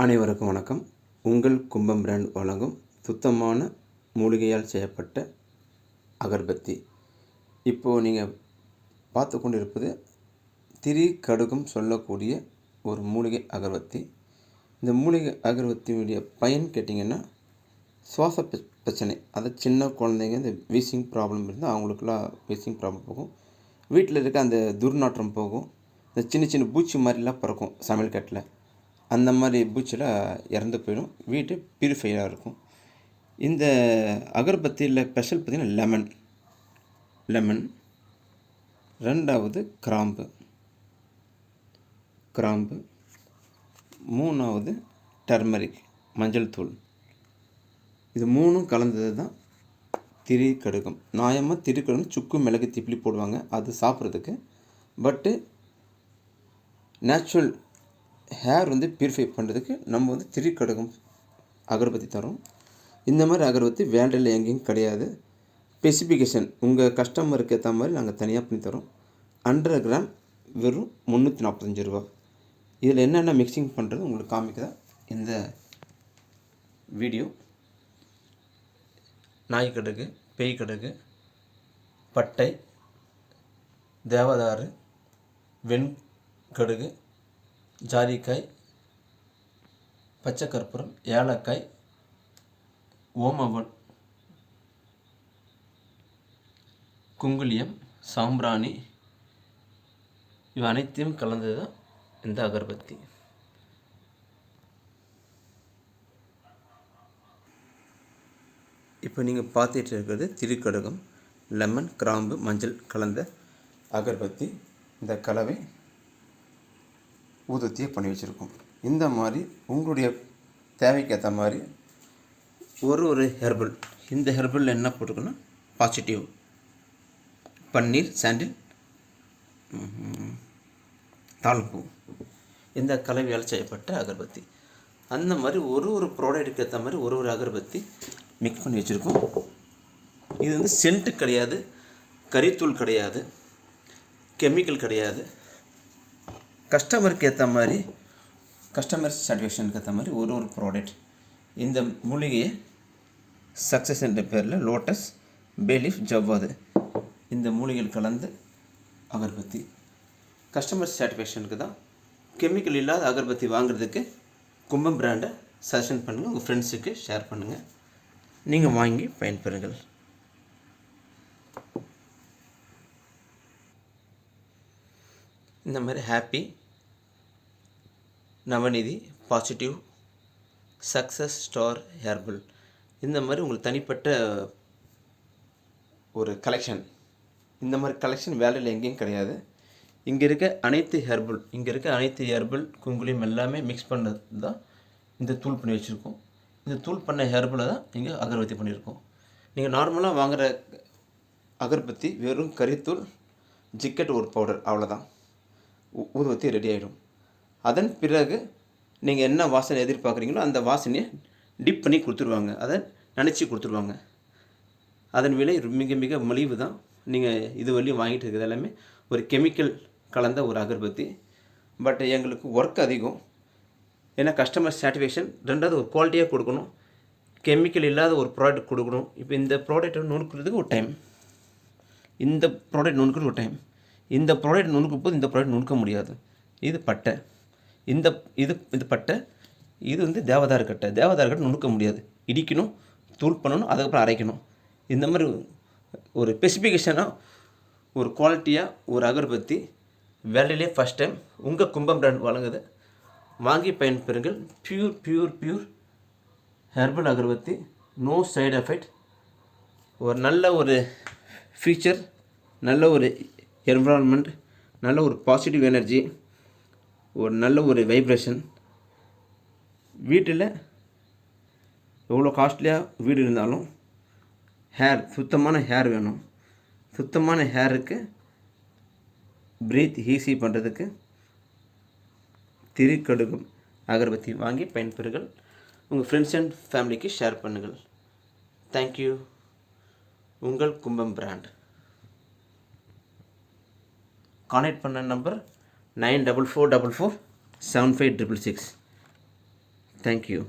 அனைவருக்கும் வணக்கம். உங்கள் கும்பம் பிராண்ட் வழங்கும் சுத்தமான மூலிகையால் செய்யப்பட்ட அகர்பத்தி. இப்போது நீங்கள் பார்த்து கொண்டு இருப்பது திரி கடுகம் சொல்லக்கூடிய ஒரு மூலிகை அகர்பத்தி. இந்த மூலிகை அகர்பத்தியுடைய பயன் கேட்டிங்கன்னா, சுவாச பிரச்சனை, அதை சின்ன குழந்தைங்க இந்த வீசிங் ப்ராப்ளம் இருந்தால் அவங்களுக்குலாம் வீசிங் ப்ராப்ளம் போகும். வீட்டில் இருக்க அந்த துர்நாற்றம் போகும். இந்த சின்ன சின்ன பூச்சி மாதிரிலாம் பறக்கும் சமையல் கட்டில், அந்த மாதிரி பூச்சிலாம் இறந்து போயிடும். வீட்டு பியூரிஃபையாக இருக்கும். இந்த அகர்பத்தியில் ஸ்பெஷல் பார்த்திங்கன்னா லெமன், ரெண்டாவது கிராம்பு, மூணாவது டர்மரிக், மஞ்சள் தூள். இது மூணும் கலந்தது தான் திரி கடுகம். நியாயமாக திரி கடுகம் சுக்கு மிளகு திப்பிலி போடுவாங்க அது சாப்பிட்றதுக்கு. பட்டு நேச்சுரல் ஹேர் பியூரிஃபை பண்ணுறதுக்கு நம்ம திரி கடுகம் அகர்பத்தி தரோம். இந்த மாதிரி அகர்பத்தி வேல்டில் எங்கேயும் கிடையாது. ஸ்பெசிஃபிகேஷன் உங்கள் கஸ்டமருக்கு ஏற்ற மாதிரி நாங்கள் தனியாக பண்ணி தரோம். 100 கிராம் வெறும் 345 ரூபா. இதில் என்னென்ன மிக்சிங் பண்ணுறது உங்களுக்கு காமிக்குதா இந்த வீடியோ. நாய்க்கடுகு, பேய்க்கடுகு, பட்டை, தேவதாரு, வெண்கடுகு, ஜாதிக்காய், பச்சை கற்பூரம், ஏலக்காய், ஓமவன், குங்குலியம், சாம்பிராணி, இவை அனைத்தையும் கலந்தது தான் இந்த அகர்பத்தி. இப்போ நீங்கள் பார்த்துட்டு இருக்கிறது திரிக்கடுகம், லெமன், கிராம்பு, மஞ்சள் கலந்த அகர்பத்தி. இந்த கலவை ஊதுத்தியை பண்ணி வச்சுருக்கோம். இந்த மாதிரி உங்களுடைய தேவைக்கு ஏற்ற மாதிரி ஒரு ஹெர்பல். இந்த ஹெர்பலில் என்ன போட்டுக்கணும், பாசிட்டிவ், பன்னீர், சாண்டில், தாழ்பூ, இந்த கலவையால் செய்யப்பட்ட அகர்பத்தி. அந்த மாதிரி ஒரு ப்ராடக்ட்டுக்கு ஏற்ற மாதிரி ஒரு அகர்பத்தி மிக்ஸ் பண்ணி வச்சுருக்கோம். இது சென்ட்டு கிடையாது, கறித்தூள் கிடையாது, கெமிக்கல் கிடையாது. கஸ்டமருக்கு ஏற்ற மாதிரி, கஸ்டமர் சாட்டிஸ்ஃபேக்ஷனுக்கு ஏற்ற மாதிரி ஒரு ப்ராடக்ட். இந்த மூலிகையை சக்ஸஸ் என்ற பேரில் லோட்டஸ், பேலீஃப், ஜவ்வாது, இந்த மூலிகைகள் கலந்து அகர்பத்தி கஸ்டமர் சாட்டிஸ்ஃபேக்ஷனுக்கு தான். கெமிக்கல் இல்லாத அகர்பத்தி வாங்குறதுக்கு கும்பம் பிராண்டை சஜஷன் பண்ணுங்கள், உங்கள் ஃப்ரெண்ட்ஸுக்கு ஷேர் பண்ணுங்கள், நீங்கள் வாங்கி பயன்பெறுங்கள். இந்த மாதிரி happy, Navanidhi, positive, success, star, herbal, இந்த மாதிரி உங்களுக்கு தனிப்பட்ட ஒரு கலெக்ஷன். இந்த மாதிரி கலெக்ஷன் வேலையில் எங்கேயும் கிடையாது. இங்கே இருக்க அனைத்து ஹெர்பல், குங்குலியம் எல்லாமே மிக்ஸ் பண்ணது தான் இந்த தூள் பண்ணி வச்சுருக்கோம். இந்த தூள் பண்ண ஹெர்பலை தான் இங்கே அகர்பத்தி பண்ணியிருக்கோம். நீங்கள் நார்மலாக வாங்குகிற அகர்பத்தி வெறும் கறித்தூள், ஜிக்கெட், ஒரு பவுடர், அவ்வளோதான். ஊதுவத்தி ரெடி ஆகிடும். அதன் பிறகு நீங்கள் என்ன வாசனை எதிர்பார்க்குறீங்களோ அந்த வாசனையை டிப் பண்ணி கொடுத்துருவாங்க, அதை நினச்சி கொடுத்துருவாங்க. அதன் விலை மிக மிக மலிவு தான். நீங்கள் இது வரையும் வாங்கிட்டு இருக்கிறது எல்லாமே ஒரு கெமிக்கல் கலந்த ஒரு அகர்பத்தி. பட் எங்களுக்கு ஒர்க் அதிகம். ஏன்னா கஸ்டமர் சாட்டிஸ்ஃபேக்ஷன், ரெண்டாவது ஒரு குவாலிட்டியாக கொடுக்கணும், கெமிக்கல் இல்லாத ஒரு ப்ராடக்ட் கொடுக்கணும். இப்போ இந்த ப்ராடக்ட்டை நுணுக்கிறதுக்கு ஒரு டைம், இந்த ப்ராடக்ட் நுணுக்கிறது ஒரு டைம். இந்த ப்ராடக்ட் நுணுக்கும் போது இந்த ப்ராடக்ட் நுணுக்க முடியாது. இது பட்டை, இது பட்டை, இது தேவதாரு கட்டை நுணுக்க முடியாது. இடிக்கணும், தூள் பண்ணணும், அதுக்கப்புறம் அரைக்கணும். இந்த மாதிரி ஒரு ஸ்பெசிஃபிகேஷனாக ஒரு குவாலிட்டியாக ஒரு அகர்பத்தி வேலையிலே ஃபஸ்ட் டைம் உங்கள் கும்பம் பிராண்ட் வழங்குது. வாங்கி பயன்பெறுங்கள். Pure herbal agarbatti, no side effect, ஒரு நல்ல ஒரு ஃபீச்சர், நல்ல ஒரு என்விரான்மெண்ட், நல்ல ஒரு பாசிட்டிவ் எனர்ஜி, ஒரு நல்ல ஒரு வைப்ரேஷன். வீட்டில் எவ்வளோ காஸ்ட்லியாக வீடு இருந்தாலும் சுத்தமான ஹேர் வேணும். சுத்தமான ஹேருக்கு ப்ரீத் ஈஸி பண்ணுறதுக்கு திரி கடுகம் அகர்பத்தி வாங்கி பயன்பெறுங்கள். உங்கள் ஃப்ரெண்ட்ஸ் அண்ட் ஃபேமிலிக்கு ஷேர் பண்ணுங்கள். தேங்க்யூ. உங்கள் கும்பம் பிராண்ட். கான்டாக்ட் பண்ண நம்பர் 9444475666. தேங்க்யூ.